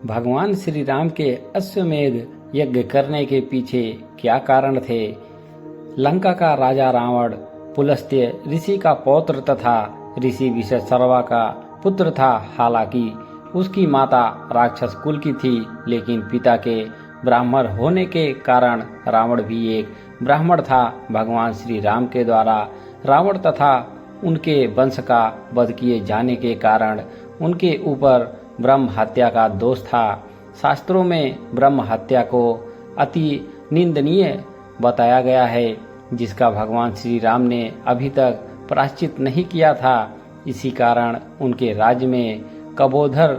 भगवान श्री राम के अश्वमेध यज्ञ करने के पीछे क्या कारण थे? लंका का राजा रावण पुलस्त्य ऋषि का पौत्र तथा ऋषि विश्रवा का पुत्र था। हालांकि उसकी माता राक्षस कुल की थी, लेकिन पिता के ब्राह्मण होने के कारण रावण भी एक ब्राह्मण था। भगवान श्री राम के द्वारा रावण तथा उनके वंश का वध किए जाने के कारण उनके ऊपर ब्रह्म हत्या का दोष था। शास्त्रों में ब्रह्म हत्या को अति निंदनीय बताया गया है, जिसका भगवान श्री राम ने अभी तक प्रायश्चित नहीं किया था। इसी कारण उनके राज्य में कबोधर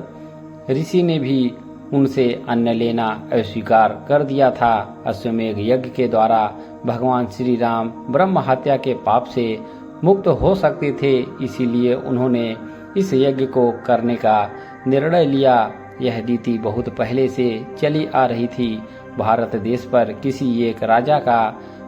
ऋषि ने भी उनसे अन्न लेना अस्वीकार कर दिया था। अश्वमेध यज्ञ के द्वारा भगवान श्री राम ब्रह्म हत्या के पाप से मुक्त हो सकते थे, इसीलिए उन्होंने इस यज्ञ को करने का निर्णय लिया। यह रीति बहुत पहले से चली आ रही थी। भारत देश पर किसी एक राजा का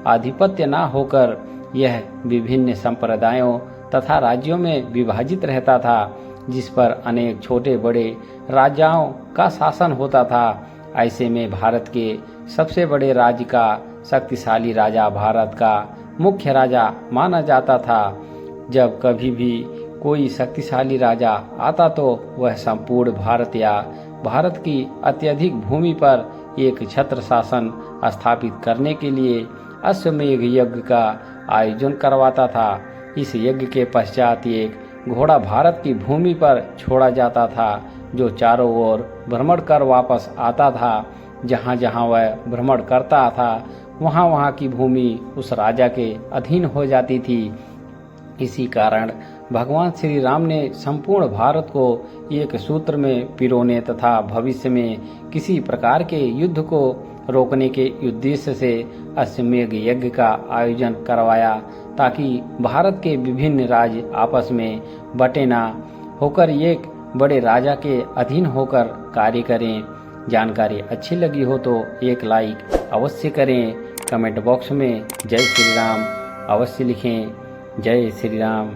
आधिपत्य न होकर यह विभिन्न संप्रदायों तथा राज्यों में विभाजित रहता था, जिस पर अनेक छोटे बड़े राजाओं का शासन होता था। ऐसे में भारत के सबसे बड़े राज्य का शक्तिशाली राजा भारत का मुख्य राजा माना जाता था। जब कभी भी कोई शक्तिशाली राजा आता तो वह संपूर्ण भारत या भारत की अत्यधिक भूमि पर एक छत्र शासन स्थापित करने के लिए अश्वमेध यज्ञ का आयोजन करवाता था। इस यज्ञ के पश्चात एक घोड़ा भारत की भूमि पर छोड़ा जाता था, जो चारों ओर भ्रमण कर वापस आता था। जहाँ जहाँ वह भ्रमण करता था, वहाँ वहाँ की भूमि उस राजा के अधीन हो जाती थी। इसी कारण भगवान श्री राम ने संपूर्ण भारत को एक सूत्र में पिरोने तथा भविष्य में किसी प्रकार के युद्ध को रोकने के उद्देश्य से अश्वमेध यज्ञ का आयोजन करवाया, ताकि भारत के विभिन्न राज्य आपस में बटे न होकर एक बड़े राजा के अधीन होकर कार्य करें। जानकारी अच्छी लगी हो तो एक लाइक अवश्य करें। कमेंट बॉक्स में जय श्री राम अवश्य लिखें। जय श्री राम।